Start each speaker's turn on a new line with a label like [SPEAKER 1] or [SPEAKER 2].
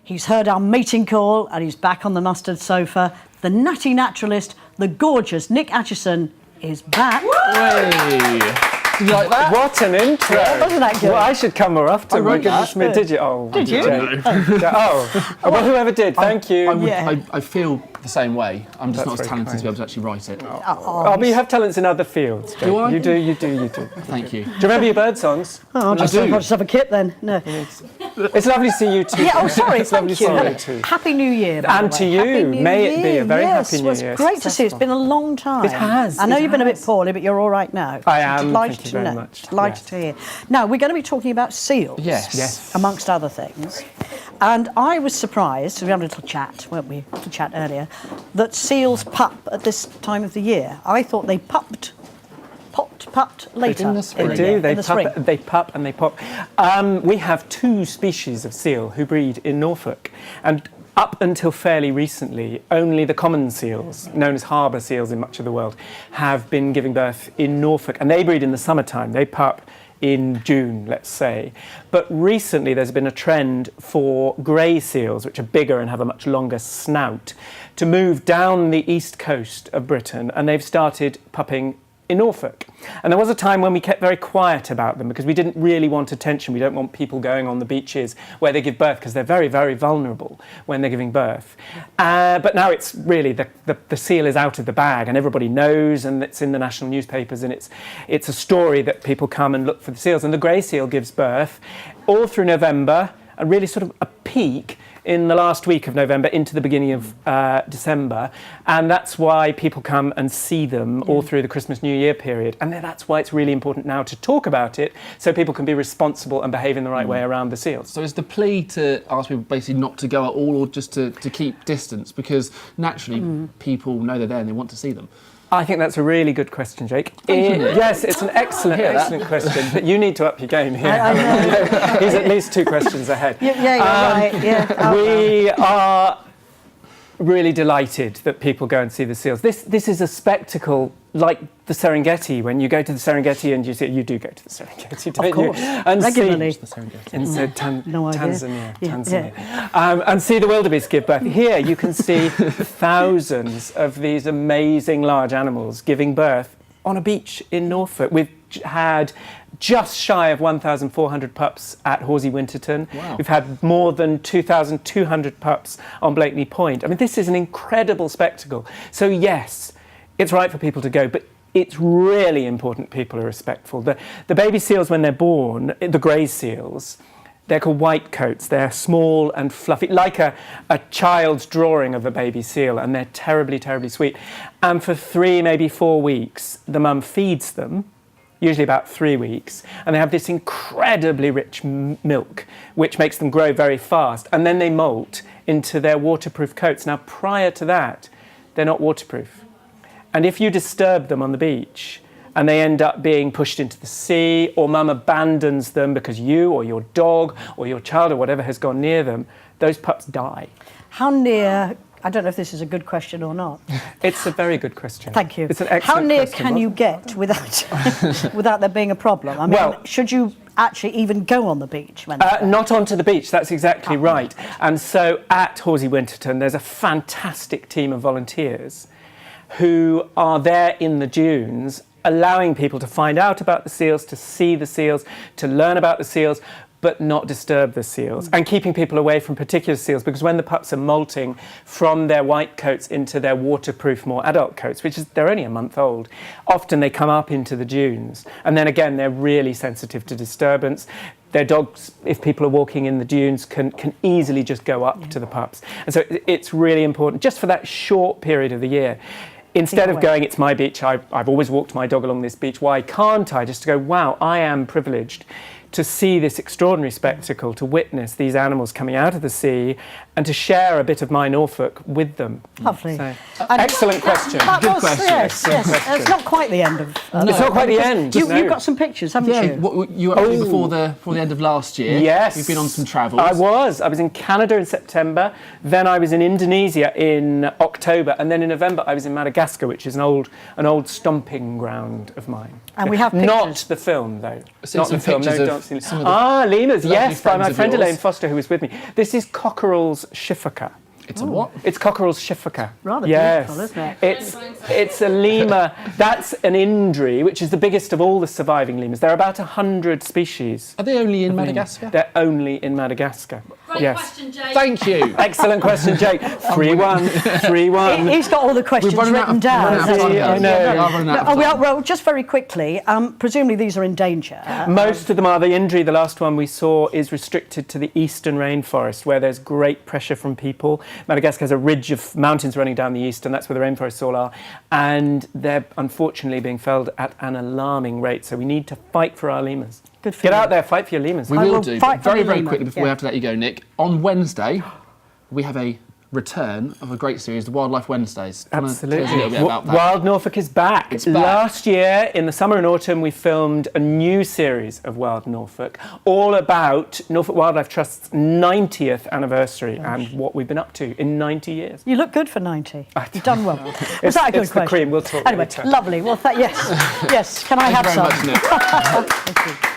[SPEAKER 1] He's heard our mating call and he's back on the mustard sofa. The natty naturalist, the gorgeous Nick Acheson is back.
[SPEAKER 2] Did you like that?
[SPEAKER 3] What an intro!
[SPEAKER 1] Yeah, wasn't that good?
[SPEAKER 3] Well, I should come more often.
[SPEAKER 2] I wrote that.
[SPEAKER 3] Did you? Oh,
[SPEAKER 1] Did you?
[SPEAKER 3] Well, whoever did, thank you.
[SPEAKER 2] I feel the same way. I'm just not as
[SPEAKER 3] very
[SPEAKER 2] talented
[SPEAKER 3] kind.
[SPEAKER 2] to be able to actually write it.
[SPEAKER 3] But you have talents in other fields.
[SPEAKER 2] Do I?
[SPEAKER 3] You do.
[SPEAKER 2] Thank you.
[SPEAKER 3] Do you remember your bird songs?
[SPEAKER 1] I'll just have a kip then. No.
[SPEAKER 3] It's lovely to see you too.
[SPEAKER 1] Yeah, oh, sorry,
[SPEAKER 3] It's lovely
[SPEAKER 1] thank
[SPEAKER 3] to
[SPEAKER 1] you.
[SPEAKER 3] see you too.
[SPEAKER 1] Happy New Year, by
[SPEAKER 3] And
[SPEAKER 1] the
[SPEAKER 3] to
[SPEAKER 1] way.
[SPEAKER 3] you,
[SPEAKER 1] Happy New
[SPEAKER 3] may it be
[SPEAKER 1] Year.
[SPEAKER 3] a very happy New
[SPEAKER 1] It's
[SPEAKER 3] Year.
[SPEAKER 1] great to see you. It's been a long time.
[SPEAKER 3] It has,
[SPEAKER 1] I know
[SPEAKER 3] it
[SPEAKER 1] you've been a bit
[SPEAKER 3] has.
[SPEAKER 1] poorly, but you're all right now.
[SPEAKER 3] I am,
[SPEAKER 1] Delighted
[SPEAKER 3] thank you
[SPEAKER 1] to
[SPEAKER 3] very
[SPEAKER 1] know.
[SPEAKER 3] much.
[SPEAKER 1] Delighted to hear. Now, we're going to be talking about seals.
[SPEAKER 2] Yes.
[SPEAKER 1] Amongst other things. And I was surprised, we had a little chat, weren't we, a chat earlier, that seals pup at this time of the year. I thought they pupped later.
[SPEAKER 2] In the spring.
[SPEAKER 3] They do. They
[SPEAKER 1] in the spring.
[SPEAKER 3] pup and they pop. We have two species of seal who breed in Norfolk, and up until fairly recently, only the common seals, known as harbour seals in much of the world, have been giving birth in Norfolk, and they breed in the summertime. They pup in June, let's say. But recently there's been a trend for grey seals, which are bigger and have a much longer snout, to move down the east coast of Britain, and they've started pupping in Norfolk. And there was a time when we kept very quiet about them because we didn't really want attention. We don't want people going on the beaches where they give birth because they're very, very vulnerable when they're giving birth. But now it's really, the seal is out of the bag and everybody knows, and it's in the national newspapers, and it's a story that people come and look for the seals. And the grey seal gives birth all through November, and really sort of a peak in the last week of November into the beginning of December, and that's why people come and see them all through the Christmas New Year period, and that's why it's really important now to talk about it so people can be responsible and behave in the right way around the seals.
[SPEAKER 2] So is the plea to ask people basically not to go at all, or just to keep distance, because naturally people know they're there and they want to see them?
[SPEAKER 3] I think that's a really good question, Jake.
[SPEAKER 2] Thank you.
[SPEAKER 3] Yes, it's an excellent question, but you need to up your game here.
[SPEAKER 1] I know.
[SPEAKER 3] He's at least 2 questions ahead.
[SPEAKER 1] Yeah, you're right. Yeah.
[SPEAKER 3] We are really delighted that people go and see the seals. This is a spectacle like the Serengeti. When you go to the Serengeti and you do go to the Serengeti, don't
[SPEAKER 1] Of course,
[SPEAKER 3] you? And
[SPEAKER 1] regularly.
[SPEAKER 2] The Serengeti.
[SPEAKER 1] No idea.
[SPEAKER 3] Tanzania. And see the wildebeest give birth. Here you can see thousands of these amazing large animals giving birth on a beach in Norfolk. We've had just shy of 1,400 pups at Horsey Winterton.
[SPEAKER 2] Wow.
[SPEAKER 3] We've had more than 2,200 pups on Blakeney Point. I mean, this is an incredible spectacle. So yes, it's right for people to go, but it's really important people are respectful. The baby seals, when they're born, the grey seals, they're called white coats. They're small and fluffy, like a child's drawing of a baby seal, and they're terribly, terribly sweet. And for 3, maybe 4 weeks, the mum feeds them, usually about 3 weeks, and they have this incredibly rich milk, which makes them grow very fast, and then they molt into their waterproof coats. Now, prior to that, they're not waterproof. And if you disturb them on the beach and they end up being pushed into the sea, or mum abandons them because you or your dog or your child or whatever has gone near them, those pups die.
[SPEAKER 1] How near, I don't know if this is a good question or not.
[SPEAKER 3] It's a very good question.
[SPEAKER 1] Thank you.
[SPEAKER 3] It's an excellent
[SPEAKER 1] How near
[SPEAKER 3] question,
[SPEAKER 1] can you
[SPEAKER 3] wasn't
[SPEAKER 1] get without there being a problem? I mean,
[SPEAKER 3] Well-
[SPEAKER 1] should you actually even go on the beach? When
[SPEAKER 3] Not onto the beach, that's exactly right. And so at Horsey Winterton, there's a fantastic team of volunteers who are there in the dunes, allowing people to find out about the seals, to see the seals, to learn about the seals, but not disturb the seals, and keeping people away from particular seals, because when the pups are molting from their white coats into their waterproof, more adult coats, which is, they're only a month old, often they come up into the dunes, and then again they're really sensitive to disturbance. Their dogs, if people are walking in the dunes, can easily just go up to the pups. And so it's really important, just for that short period of the year. Instead of going, it's my beach, I've always walked my dog along this beach, why can't I? Just to go, wow, I am privileged to see this extraordinary spectacle, to witness these animals coming out of the sea, and to share a bit of my Norfolk with them.
[SPEAKER 1] Lovely.
[SPEAKER 3] So, excellent question.
[SPEAKER 2] Good question.
[SPEAKER 1] Yes. It's not quite the end of...
[SPEAKER 3] It's not quite the end.
[SPEAKER 1] You've got some pictures, haven't you?
[SPEAKER 2] You were actually before the end of last year.
[SPEAKER 3] Yes.
[SPEAKER 2] You've been on some travels.
[SPEAKER 3] I was in Canada in September, then I was in Indonesia in October, and then in November I was in Madagascar, which is an old stomping ground of mine.
[SPEAKER 1] And we have pictures.
[SPEAKER 3] Not the film, though.
[SPEAKER 2] Seen
[SPEAKER 3] Not
[SPEAKER 2] some
[SPEAKER 3] the film,
[SPEAKER 2] pictures
[SPEAKER 3] no
[SPEAKER 2] of
[SPEAKER 3] pronouncing.
[SPEAKER 2] Some of the
[SPEAKER 3] Lemurs, yes, by
[SPEAKER 2] friends
[SPEAKER 3] my
[SPEAKER 2] of
[SPEAKER 3] friend
[SPEAKER 2] yours.
[SPEAKER 3] Elaine Foster, who was with me. This is Cockerell's Schifferka.
[SPEAKER 2] It's a what?
[SPEAKER 3] It's Cockerell's Schifferka.
[SPEAKER 1] Rather
[SPEAKER 3] yes.
[SPEAKER 1] beautiful, isn't it?
[SPEAKER 3] It's a lemur. That's an indri, which is the biggest of all the surviving lemurs. There are about 100 species.
[SPEAKER 2] Are they only in Madagascar?
[SPEAKER 3] They're only in Madagascar.
[SPEAKER 4] Great question, Jake.
[SPEAKER 2] Thank you.
[SPEAKER 3] Excellent question, Jake. 3-1. 3-1.
[SPEAKER 1] He's got all the questions
[SPEAKER 2] We're running out
[SPEAKER 1] written
[SPEAKER 2] of
[SPEAKER 1] down.
[SPEAKER 2] time.
[SPEAKER 3] I know.
[SPEAKER 2] We are running out of time.
[SPEAKER 1] Well, just very quickly, presumably these are in danger.
[SPEAKER 3] Most of them are. The indri, the last one we saw, is restricted to the eastern rainforest, where there's great pressure from people. Madagascar has a ridge of mountains running down the east, and that's where the rainforests all are. And they're unfortunately being felled at an alarming rate. So we need to fight for our lemurs.
[SPEAKER 1] Good for
[SPEAKER 3] Get
[SPEAKER 1] you.
[SPEAKER 3] out there, fight for your lemurs.
[SPEAKER 2] We
[SPEAKER 1] I
[SPEAKER 2] will
[SPEAKER 1] will
[SPEAKER 2] do.
[SPEAKER 1] fight
[SPEAKER 2] But
[SPEAKER 1] for
[SPEAKER 2] very,
[SPEAKER 1] the
[SPEAKER 2] very
[SPEAKER 1] lemur,
[SPEAKER 2] quickly before we
[SPEAKER 1] yeah.
[SPEAKER 2] have to let you go, Nick. On Wednesday, we have a return of a great series, the Wildlife Wednesdays. Do you wanna
[SPEAKER 3] Absolutely.
[SPEAKER 2] Tell us a little bit about that.
[SPEAKER 3] Wild Norfolk is back.
[SPEAKER 2] It's back.
[SPEAKER 3] Last year, in the summer and autumn, we filmed a new series of Wild Norfolk, all about Norfolk Wildlife Trust's 90th anniversary and what we've been up to in 90 years.
[SPEAKER 1] You look good for 90. You've done well. Was that a good
[SPEAKER 3] it's the
[SPEAKER 1] question?
[SPEAKER 3] cream. We'll talk
[SPEAKER 1] Anyway,
[SPEAKER 3] later.
[SPEAKER 1] lovely. Well, yes. Yes. Can I
[SPEAKER 2] Thank
[SPEAKER 1] have
[SPEAKER 2] you very
[SPEAKER 1] some?
[SPEAKER 2] much, Nick.
[SPEAKER 1] Thank you.